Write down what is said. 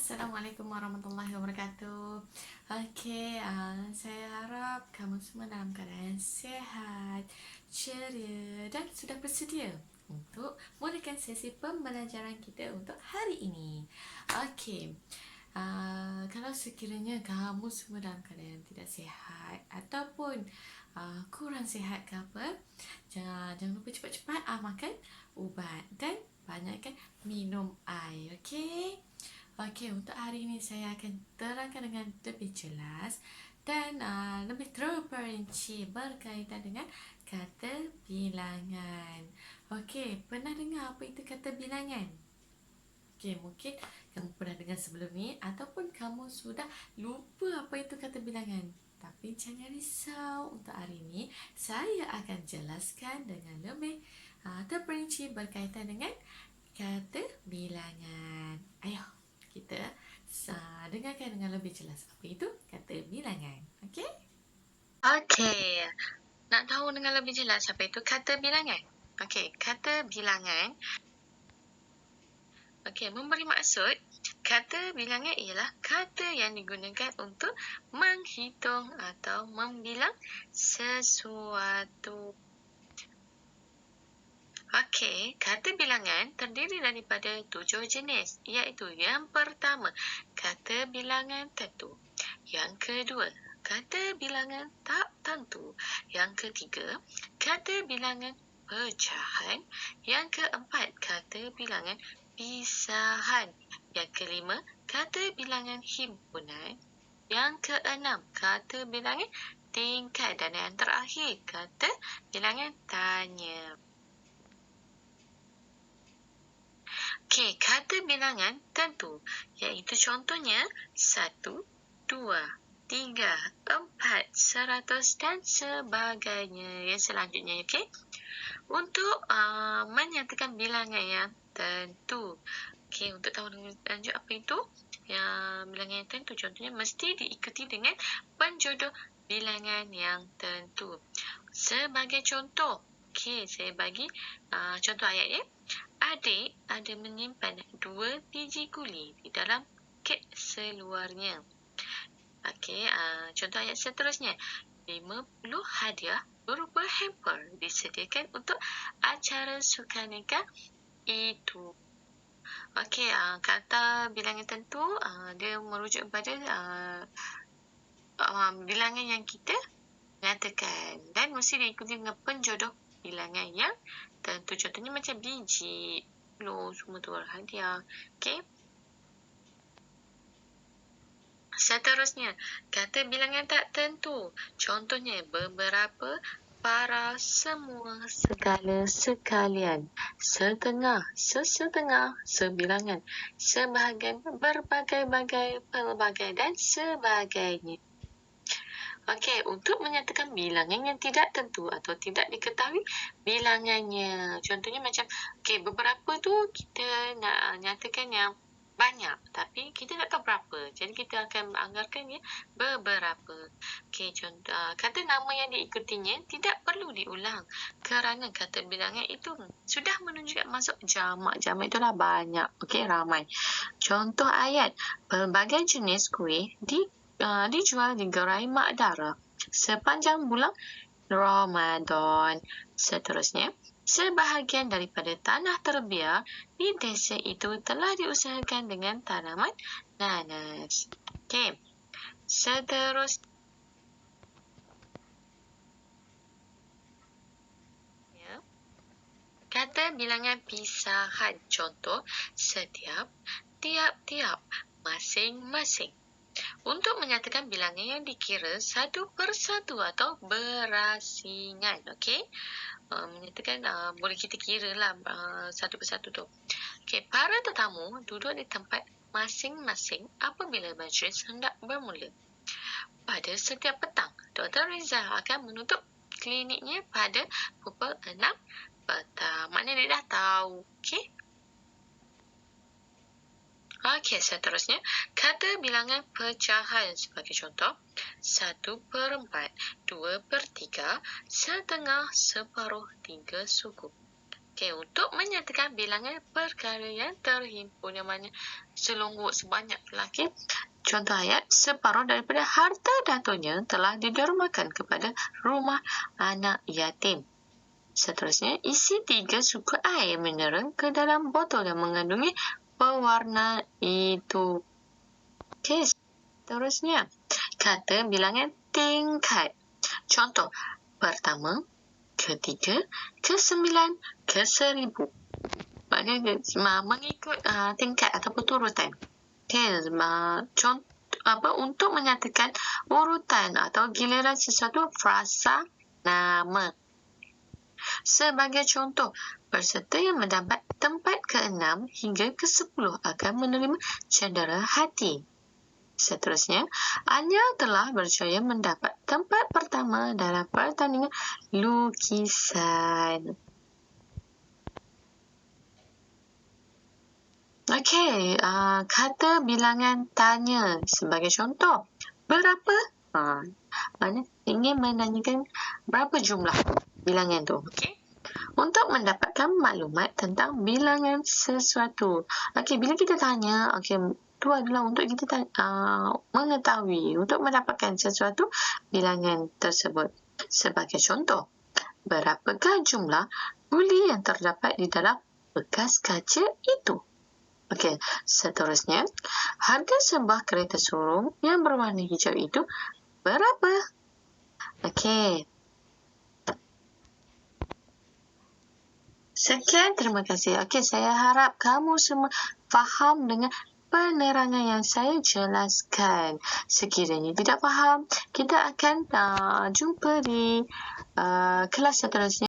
Assalamualaikum warahmatullahi wabarakatuh. Saya harap kamu semua dalam keadaan sehat, ceria dan sudah bersedia untuk mulakan sesi pembelajaran kita untuk hari ini. Kalau sekiranya kamu semua dalam keadaan tidak sihat ataupun kurang sihat ke apa, jangan lupa cepat-cepat makan ubat dan banyakkan minum air, okey? Okey, untuk hari ini saya akan terangkan dengan lebih jelas dan lebih terperinci berkaitan dengan kata bilangan. Okey, pernah dengar apa itu kata bilangan? Okey, mungkin kamu pernah dengar sebelum ni ataupun kamu sudah lupa apa itu kata bilangan. Tapi jangan risau, untuk hari ini saya akan jelaskan dengan lebih terperinci berkaitan dengan kata bilangan. Ayo, kita dengarkan dengan lebih jelas apa itu kata bilangan. Okey? Okey, nak tahu dengan lebih jelas apa itu kata bilangan? Okey, kata bilangan memberi maksud. Kata bilangan ialah kata yang digunakan untuk menghitung atau membilang sesuatu. Okey, kata bilangan terdiri daripada 7 jenis, iaitu yang pertama, kata bilangan tentu. Yang kedua, kata bilangan tak tentu. Yang ketiga, kata bilangan pecahan. Yang keempat, kata bilangan pisahan. Yang kelima, kata bilangan himpunan. Yang keenam, kata bilangan tingkat. Dan yang terakhir, kata bilangan tanya. Okey, kata bilangan tentu, iaitu contohnya 1, 2, 3, 4, 100 dan sebagainya. Yang selanjutnya, okey. Untuk menyatakan bilangan yang tentu. Okey, untuk tahu lebih lanjut apa itu yang bilangan yang tentu, contohnya mesti diikuti dengan penjodoh bilangan yang tentu. Sebagai contoh, okey, saya bagi contoh ayat ya. Adik ada menyimpan 2 biji guli di dalam kek seluarnya. Okey, contoh ayat seterusnya. 50 hadiah berupa hamper disediakan untuk acara sukaneka itu. Okey, kata bilangan tentu dia merujuk kepada bilangan yang kita nyatakan dan mesti diikuti dengan penjodoh bilangan yang tentu. Contohnya macam biji, lo semua tu hadiah. Okey. Seterusnya, kata bilangan tak tentu. Contohnya beberapa, para, semua, segala, sekalian, setengah, sesetengah, sebilangan, sebahagian, berbagai-bagai, pelbagai dan sebagainya. Okey, untuk menyatakan bilangan yang tidak tentu atau tidak diketahui bilangannya. Contohnya macam, okey, beberapa tu kita nak nyatakan yang banyak, tapi kita tak tahu berapa. Jadi kita akan anggarkan dia beberapa. Okey, contoh, kata nama yang diikutinya tidak perlu diulang kerana kata bilangan itu sudah menunjukkan masuk jamak. Jamak itulah banyak, okey, ramai. Contoh ayat, pelbagai jenis kuih dijual di gerai Mak Dara sepanjang bulan Ramadan. Seterusnya, sebahagian daripada tanah terbiar di desa itu telah diusahakan dengan tanaman nanas. Okey. Seterusnya, kata bilangan pisahan. Contoh, setiap, tiap-tiap, masing-masing. Untuk menyatakan bilangan yang dikira satu persatu atau berasingan. Okey. Menyatakan boleh kita kira lah satu persatu tu. Okey, para tetamu duduk di tempat masing-masing apabila majlis hendak bermula. Pada setiap petang, Dr. Rizal akan menutup kliniknya pada pukul 6 petang. Maknanya dia dah tahu. Okey. Okey, seterusnya, kata bilangan pecahan sebagai contoh, 1/4, 2/3, setengah, separuh, 3 suku. Okey, untuk menyatakan bilangan perkara yang terhimpun yang mana selonggok sebanyak lagi. Contoh ayat, separuh daripada harta datunya telah didermakan kepada rumah anak yatim. Seterusnya, isi 3 suku air mineral ke dalam botol yang mengandungi pewarna itu. Okey, seterusnya, kata bilangan tingkat. Contoh, pertama, ketiga, ke-9, ke-1000. Maknanya mengikut tingkat ataupun urutan. Okey, contoh untuk menyatakan urutan atau giliran sesuatu frasa nama. Sebagai contoh, peserta yang mendapat tempat ke-6 hingga ke-10 akan menerima cedera hati. Seterusnya, Anya telah berjaya mendapat tempat pertama dalam pertandingan lukisan. Okey, kata bilangan tanya sebagai contoh. Berapa? Mana ingin menanyakan berapa jumlah bilangan tu. Okey. Untuk mendapatkan maklumat tentang bilangan sesuatu. Okey, bila kita tanya, okey, tu adalah untuk kita mengetahui, untuk mendapatkan sesuatu bilangan tersebut. Sebagai contoh, berapakah jumlah buli yang terdapat di dalam bekas kaca itu? Okey, seterusnya, harga sebuah kereta sorong yang berwarna hijau itu berapa? Okey. Sekian, terima kasih. Okey, saya harap kamu semua faham dengan penerangan yang saya jelaskan. Sekiranya tidak faham, kita akan jumpa di kelas seterusnya.